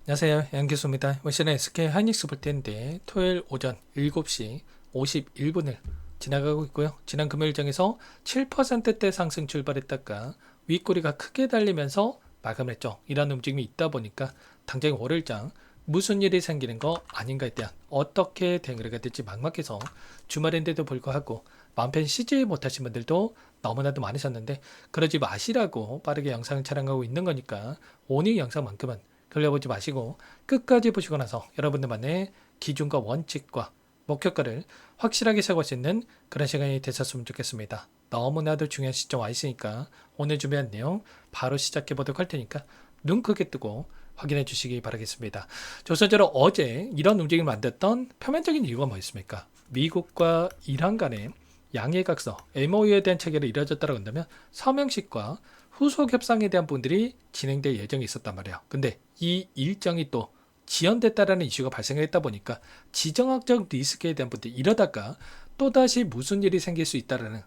안녕하세요. 양교수입니다. 월시는 SK 하이닉스 볼 텐데 토요일 오전 7시 51분을 지나가고 있고요. 지난 금요일장에서 7%대 상승 출발했다가 윗꼬리가 크게 달리면서 마감을 했죠. 이런 움직임이 있다 보니까 당장 월요일장 무슨 일이 생기는 거 아닌가에 대한 어떻게 대응을 해야 될지 막막해서 주말인데도 불구하고 마음편 쉬지 못하신 분들도 너무나도 많으셨는데 그러지 마시라고 빠르게 영상을 촬영하고 있는 거니까 오늘 영상만큼은 돌려보지 마시고 끝까지 보시고 나서 여러분들만의 기준과 원칙과 목표가를 확실하게 세울 수 있는 그런 시간이 되셨으면 좋겠습니다. 너무나도 중요한 시점 와 있으니까 오늘 준비한 내용 바로 시작해 보도록 할 테니까 눈 크게 뜨고 확인해 주시기 바라겠습니다. 우선적으로 어제 이런 움직임을 만들었던 표면적인 이유가 뭐였습니까? 미국과 이란 간의 양해각서 MOU에 대한 체결이 이루어졌다고 한다면 서명식과 후속 협상에 대한 부분들이 진행될 예정이 있었단 말이에요. 근데 이 일정이 또 지연됐다라는 이슈가 발생했다 보니까 지정학적 리스크에 대한 부분들 이러다가 또다시 무슨 일이 생길 수 있다라는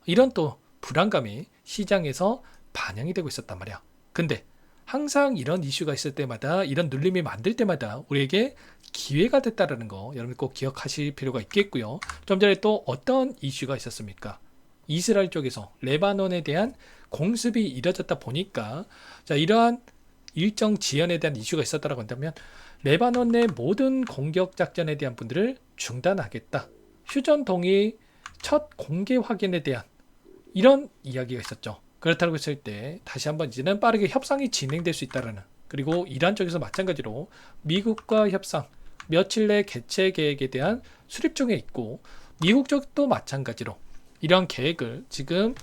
이런 또 불안감이 시장에서 반영이 되고 있었단 말이야. 근데 항상 이런 이슈가 있을 때마다 이런 눌림이 만들 때마다 우리에게 기회가 됐다라는 거 여러분 꼭 기억하실 필요가 있겠고요. 좀 전에 또 어떤 이슈가 있었습니까? 이스라엘 쪽에서 레바논에 대한 공습이 이뤄졌다 보니까 자 이러한 일정 지연에 대한 이슈가 있었다고 한다면 레바논 내 모든 공격 작전에 대한 분들을 중단하겠다. 휴전 동의 첫 공개 확인에 대한 이런 이야기가 있었죠. 그렇다고 했을 때 다시 한번 이제는 빠르게 협상이 진행될 수 있다라는 그리고 이란 쪽에서 마찬가지로 미국과 협상 며칠 내 개최 계획에 대한 수립 중에 있고 미국 쪽도 마찬가지로 이런 계획을 지금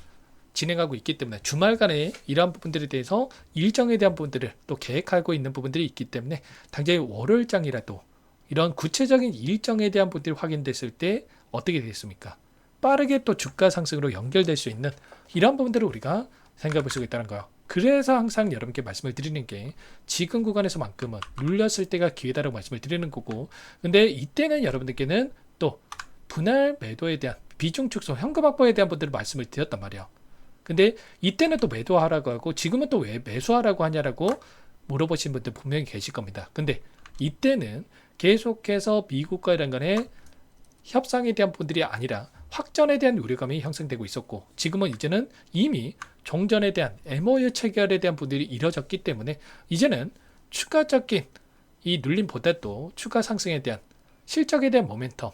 진행하고 있기 때문에 주말간에 이러한 부분들에 대해서 일정에 대한 부분들을 또 계획하고 있는 부분들이 있기 때문에 당장 월요일장이라도 이런 구체적인 일정에 대한 부분들이 확인됐을 때 어떻게 되겠습니까? 빠르게 또 주가 상승으로 연결될 수 있는 이런 부분들을 우리가 생각해 볼 수 있다는 거예요. 그래서 항상 여러분께 말씀을 드리는 게 지금 구간에서만큼은 눌렸을 때가 기회다라고 말씀을 드리는 거고 근데 이때는 여러분들께는 또 분할 매도에 대한 비중 축소 현금 확보에 대한 부분들을 말씀을 드렸단 말이에요. 근데 이때는 또 매도하라고 하고 지금은 또 왜 매수하라고 하냐라고 물어보신 분들 분명히 계실 겁니다. 근데 이때는 계속해서 미국과 이란 간의 협상에 대한 부분들이 아니라 확전에 대한 우려감이 형성되고 있었고 지금은 이제는 이미 종전에 대한 MOU 체결에 대한 부분들이 이뤄졌기 때문에 이제는 추가적인 이 눌림보다도 추가 상승에 대한 실적에 대한 모멘텀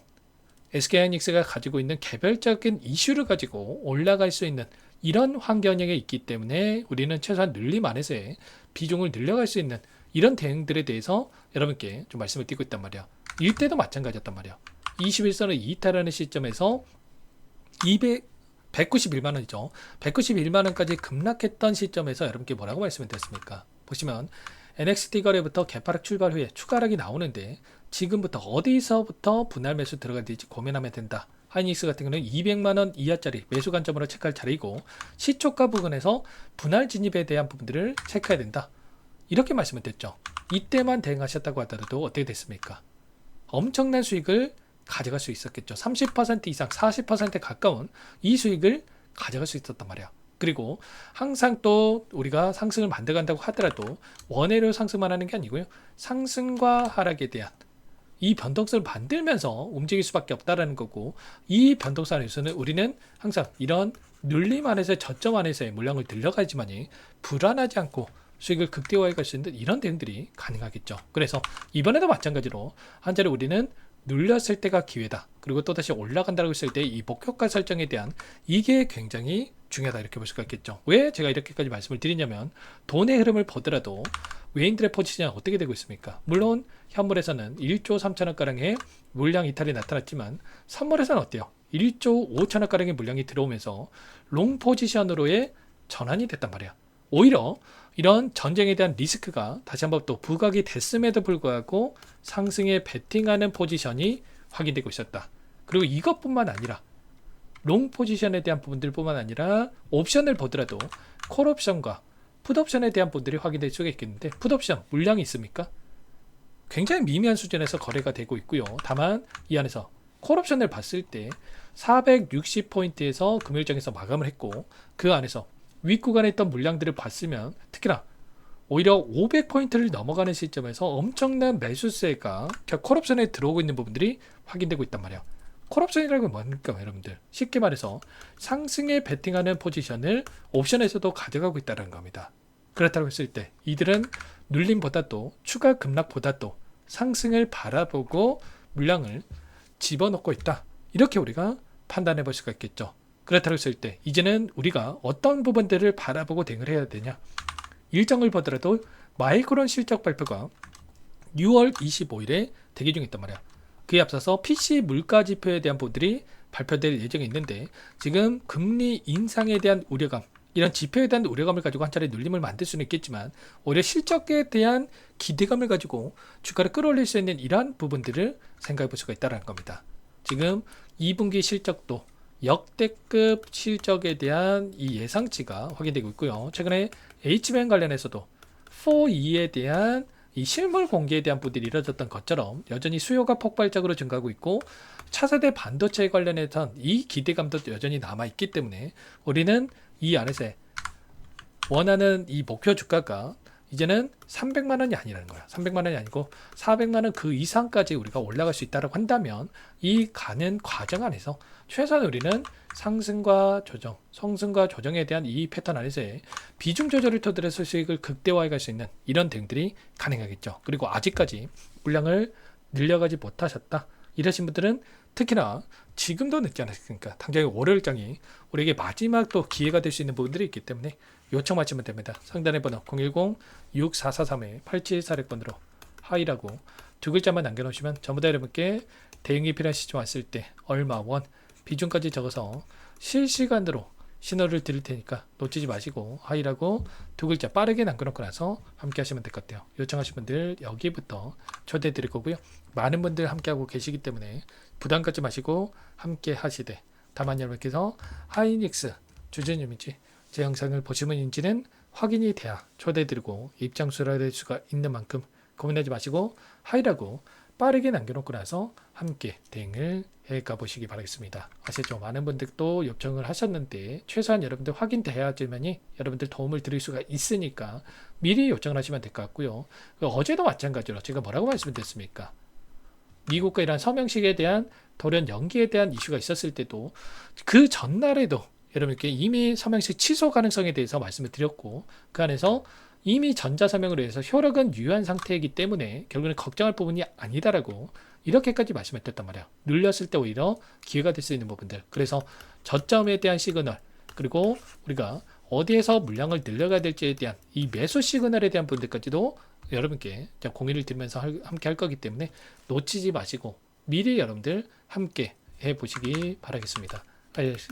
SK하이닉스가 가지고 있는 개별적인 이슈를 가지고 올라갈 수 있는 이런 환경에 있기 때문에 우리는 최소한 눌림 안에서의 비중을 늘려갈 수 있는 이런 대응들에 대해서 여러분께 좀 말씀을 드리고 있단 말이야. 이때도 마찬가지였단 말이야. 21선을 이탈하는 시점에서 191만 원이죠. 191만 원까지 급락했던 시점에서 여러분께 뭐라고 말씀을 드렸습니까? 보시면 NXT 거래부터 개파락 출발 후에 추가락이 나오는데 지금부터 어디서부터 분할 매수 들어가야 될지 고민하면 된다. 하이닉스 같은 경우는 200만원 이하짜리 매수 관점으로 체크할 차례이고 시초가 부분에서 분할 진입에 대한 부분들을 체크해야 된다. 이렇게 말씀을 드렸죠. 이때만 대응하셨다고 하더라도 어떻게 됐습니까? 엄청난 수익을 가져갈 수 있었겠죠. 30% 이상 40%에 가까운 이 수익을 가져갈 수 있었단 말이야. 그리고 항상 또 우리가 상승을 만들어간다고 하더라도 원회로 상승만 하는 게 아니고요. 상승과 하락에 대한 이 변동성을 만들면서 움직일 수밖에 없다라는 거고 이 변동성 안에서는 우리는 항상 이런 눌림 안에서의 저점 안에서의 물량을 들려가야지만이 불안하지 않고 수익을 극대화해 갈 수 있는 이런 대응들이 가능하겠죠. 그래서 이번에도 마찬가지로 한 자리 우리는 눌렸을 때가 기회다. 그리고 또다시 올라간다고 했을 때 이 목표가 설정에 대한 이게 굉장히 중요하다 이렇게 볼 수가 있겠죠. 왜 제가 이렇게까지 말씀을 드리냐면 돈의 흐름을 보더라도 외인들의 포지션이 어떻게 되고 있습니까? 물론 현물에서는 1조 3천억가량의 물량 이탈이 나타났지만 선물에서는 어때요? 1조 5천억가량의 물량이 들어오면서 롱 포지션으로의 전환이 됐단 말이야. 오히려 이런 전쟁에 대한 리스크가 다시 한번 또 부각이 됐음에도 불구하고 상승에 베팅하는 포지션이 확인되고 있었다. 그리고 이것뿐만 아니라 롱 포지션에 대한 부분들뿐만 아니라 옵션을 보더라도 콜옵션과 풋옵션에 대한 부분들이 확인될 수가 있겠는데 풋옵션 물량이 있습니까? 굉장히 미미한 수준에서 거래가 되고 있고요. 다만 이 안에서 콜옵션을 봤을 때 460포인트에서 금요일장에서 마감을 했고 그 안에서 윗구간에 있던 물량들을 봤으면 특히나 오히려 500포인트를 넘어가는 시점에서 엄청난 매수세가 콜옵션에 들어오고 있는 부분들이 확인되고 있단 말이에요. 콜옵션이라는 건 뭡니까 여러분들? 쉽게 말해서 상승에 베팅하는 포지션을 옵션에서도 가져가고 있다는 겁니다. 그렇다고 했을 때 이들은 눌림보다도 추가 급락보다도 상승을 바라보고 물량을 집어넣고 있다. 이렇게 우리가 판단해 볼 수가 있겠죠. 그렇다고 했을 때 이제는 우리가 어떤 부분들을 바라보고 대응을 해야 되냐. 일정을 보더라도 마이크론 실적 발표가 6월 25일에 대기 중에 있단 말이야. 그에 앞서서 PC 물가 지표에 대한 부분들이 발표될 예정이 있는데 지금 금리 인상에 대한 우려감, 이런 지표에 대한 우려감을 가지고 한 차례 눌림을 만들 수는 있겠지만 오히려 실적에 대한 기대감을 가지고 주가를 끌어올릴 수 있는 이러한 부분들을 생각해 볼 수가 있다는 겁니다. 지금 2분기 실적도 역대급 실적에 대한 이 예상치가 확인되고 있고요. 최근에 HBM 관련해서도 4E에 대한 이 실물 공개에 대한 부분들이 이뤄졌던 것처럼 여전히 수요가 폭발적으로 증가하고 있고 차세대 반도체 관련해서 이 기대감도 여전히 남아있기 때문에 우리는 이 안에서 원하는 이 목표 주가가 이제는 300만원이 아니라는 거야. 300만원이 아니고 400만원 그 이상까지 우리가 올라갈 수 있다고 한다면 이 가는 과정 안에서 최소한 우리는 상승과 조정, 성승과 조정에 대한 이 패턴 안에서의 비중 조절을 토대로 수익을 극대화해 갈 수 있는 이런 대응들이 가능하겠죠. 그리고 아직까지 물량을 늘려가지 못하셨다. 이러신 분들은 특히나 지금도 늦지 않았으니까 당장에 월요일장이 우리에게 마지막 또 기회가 될 수 있는 부분들이 있기 때문에 요청하시면 됩니다. 상단의 번호 010-6443-8746번으로 하이라고 두 글자만 남겨놓으시면 전부 다 여러분께 대응이 필요한 시점 왔을 때 얼마 원 비중까지 적어서 실시간으로 신호를 드릴 테니까 놓치지 마시고 하이라고 두 글자 빠르게 남겨놓고 나서 함께 하시면 될 것 같아요. 요청하신 분들 여기부터 초대해 드릴 거고요. 많은 분들 함께 하고 계시기 때문에 부담 갖지 마시고 함께 하시되 다만 여러분께서 하이닉스 주주님인지 제 영상을 보신 분인지는 확인이 돼야 초대해 드리고 입장 수락될 수가 있는 만큼 고민하지 마시고 하이라고 빠르게 남겨놓고 나서 함께 대응을 해가 보시기 바라겠습니다. 아시죠? 많은 분들도 요청을 하셨는데 최소한 여러분들 확인돼야지만이 여러분들 도움을 드릴 수가 있으니까 미리 요청을 하시면 될 것 같고요. 어제도 마찬가지로 제가 뭐라고 말씀드렸습니까? 미국과 이란 서명식에 대한 돌연 연기에 대한 이슈가 있었을 때도 그 전날에도 여러분께 이미 서명식 취소 가능성에 대해서 말씀을 드렸고 그 안에서 이미 전자서명으로 해서 효력은 유효한 상태이기 때문에 결국은 걱정할 부분이 아니다라고 이렇게까지 말씀을 드렸단 말이에요. 눌렸을 때 오히려 기회가 될 수 있는 부분들. 그래서 저점에 대한 시그널 그리고 우리가 어디에서 물량을 늘려가야 될지에 대한 이 매수 시그널에 대한 부분들까지도 여러분께 공유를 드리면서 함께 할 거기 때문에 놓치지 마시고 미리 여러분들 함께 해보시기 바라겠습니다.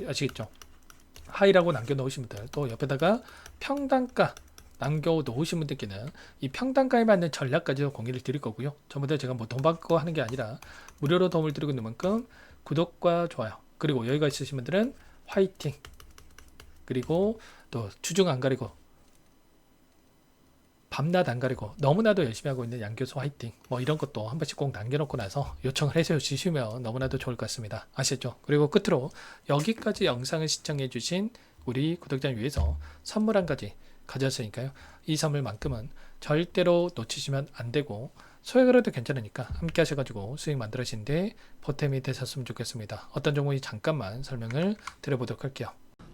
아시겠죠? 하이라고 남겨놓으신 분들 또 옆에다가 평단가 남겨놓으신 분들께는 이 평단가에 맞는 전략까지도 공유를 드릴 거고요. 전부 다 제가 뭐 돈 받고 하는 게 아니라 무료로 도움을 드리고 있는 만큼 구독과 좋아요 그리고 여유가 있으신 분들은 화이팅 그리고 또 주중 안 가리고 밤낮 안 가리고 너무나도 열심히 하고 있는 양교수 화이팅 뭐 이런 것도 한 번씩 꼭 남겨놓고 나서 요청을 해서 주시면 너무나도 좋을 것 같습니다. 아시죠? 그리고 끝으로 여기까지 영상을 시청해 주신 우리 구독자님 위해서 선물 한 가지 가졌으니까요. 이 선물만큼은 절대로 놓치시면 안 되고 소액으로도 괜찮으니까 함께 하셔가지고 수익 만들어지는데 보탬이 되셨으면 좋겠습니다. 어떤 종목이 잠깐만 설명을 드려보도록 할게요.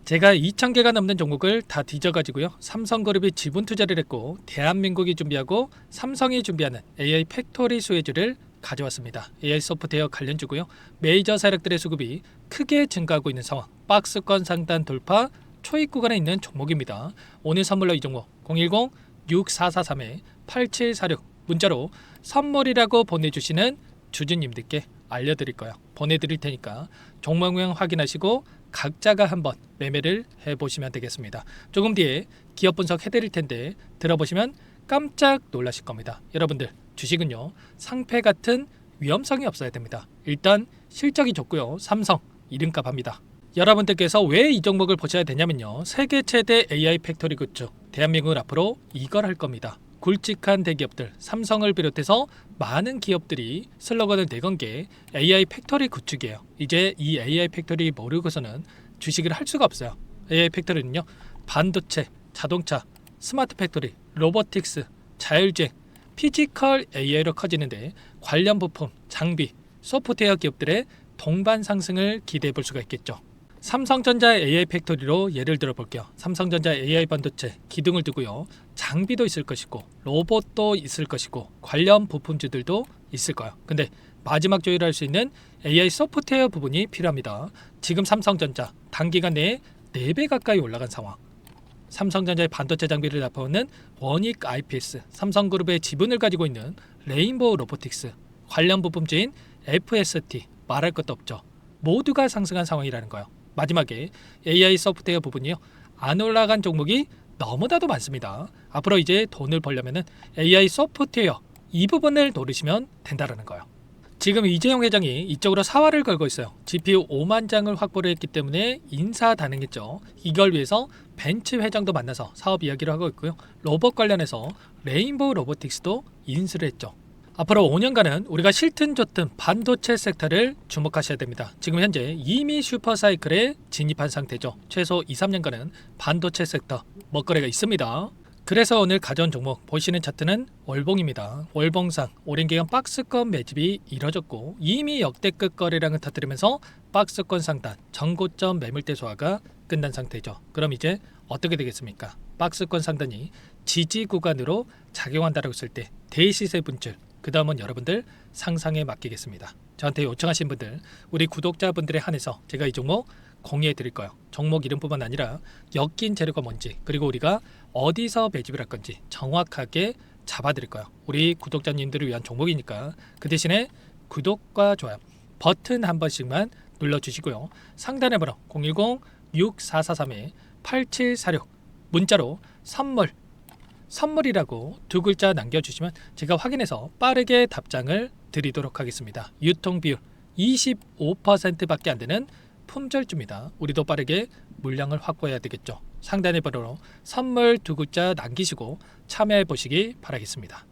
제가 2,000개가 넘는 종목을 다 뒤져가지고요. 삼성그룹이 지분 투자를 했고 대한민국이 준비하고 삼성이 준비하는 AI 팩토리 수혜주를 가져왔습니다. AI 소프트웨어 관련주고요. 메이저 세력들의 수급이 크게 증가하고 있는 상황. 박스권 상단 돌파 초입 구간에 있는 종목입니다. 오늘 선물로 이 종목 010-6443-8746 문자로 선물이라고 보내주시는 주주님들께 알려드릴 거예요. 보내드릴 테니까 종목명 확인하시고 각자가 한번 매매를 해보시면 되겠습니다. 조금 뒤에 기업 분석 해드릴 텐데 들어보시면 깜짝 놀라실 겁니다. 여러분들 주식은요 상패 같은 위험성이 없어야 됩니다. 일단 실적이 좋고요. 삼성 이름값 합니다. 여러분들께서 왜 이 종목을 보셔야 되냐면요. 세계 최대 AI 팩토리 굿즈 대한민국은 앞으로 이걸 할 겁니다. 굵직한 대기업들 삼성을 비롯해서 많은 기업들이 슬로건을 내건 게 AI 팩토리 구축이에요. 이제 이 AI 팩토리 모르고서는 주식을 할 수가 없어요. AI 팩토리는요 반도체, 자동차, 스마트 팩토리 로보틱스, 자율주행, 피지컬 AI로 커지는데 관련 부품, 장비, 소프트웨어 기업들의 동반 상승을 기대해 볼 수가 있겠죠. 삼성전자 AI 팩토리로 예를 들어 볼게요. 삼성전자 AI 반도체 기둥을 두고요. 장비도 있을 것이고 로봇도 있을 것이고 관련 부품주들도 있을 거예요. 근데 마지막 조율할 수 있는 AI 소프트웨어 부분이 필요합니다. 지금 삼성전자 단기간 내에 4배 가까이 올라간 상황. 삼성전자의 반도체 장비를 납품하는 원익 IPS, 삼성그룹의 지분을 가지고 있는 레인보우 로보틱스, 관련 부품주인 FST 말할 것도 없죠. 모두가 상승한 상황이라는 거예요. 마지막에 AI 소프트웨어 부분이요. 안 올라간 종목이 너무나도 많습니다. 앞으로 이제 돈을 벌려면 AI 소프트웨어 이 부분을 노리시면 된다는 거예요. 지금 이재용 회장이 이쪽으로 사활을 걸고 있어요. GPU 5만 장을 확보를 했기 때문에 인사단행했죠. 이걸 위해서 벤츠 회장도 만나서 사업 이야기를 하고 있고요. 로봇 관련해서 레인보우 로보틱스도 인수를 했죠. 앞으로 5년간은 우리가 싫든 좋든 반도체 섹터를 주목하셔야 됩니다. 지금 현재 이미 슈퍼사이클에 진입한 상태죠. 최소 2, 3년간은 반도체 섹터 먹거리가 있습니다. 그래서 오늘 가져온 종목 보시는 차트는 월봉입니다. 월봉상 오랜 기간 박스권 매집이 이뤄졌고 이미 역대급 거래량을 터뜨리면서 박스권 상단 전고점 매물대 소화가 끝난 상태죠. 그럼 이제 어떻게 되겠습니까? 박스권 상단이 지지 구간으로 작용한다고 했을 때 대시세 분출, 그 다음은 여러분들 상상에 맡기겠습니다. 저한테 요청하신 분들, 우리 구독자분들에 한해서 제가 이 종목 공유해 드릴 거예요. 종목 이름뿐만 아니라 엮인 재료가 뭔지, 그리고 우리가 어디서 매집을 할 건지 정확하게 잡아 드릴 거예요. 우리 구독자님들을 위한 종목이니까 그 대신에 구독과 좋아요 버튼 한 번씩만 눌러주시고요. 상단의 번호 010-6443-8746 문자로 선물이라고 2글자 남겨주시면 제가 확인해서 빠르게 답장을 드리도록 하겠습니다. 유통비율 25%밖에 안 되는 품절주입니다. 우리도 빠르게 물량을 확보해야 되겠죠. 상단의 번호로 선물 2글자 남기시고 참여해 보시기 바라겠습니다.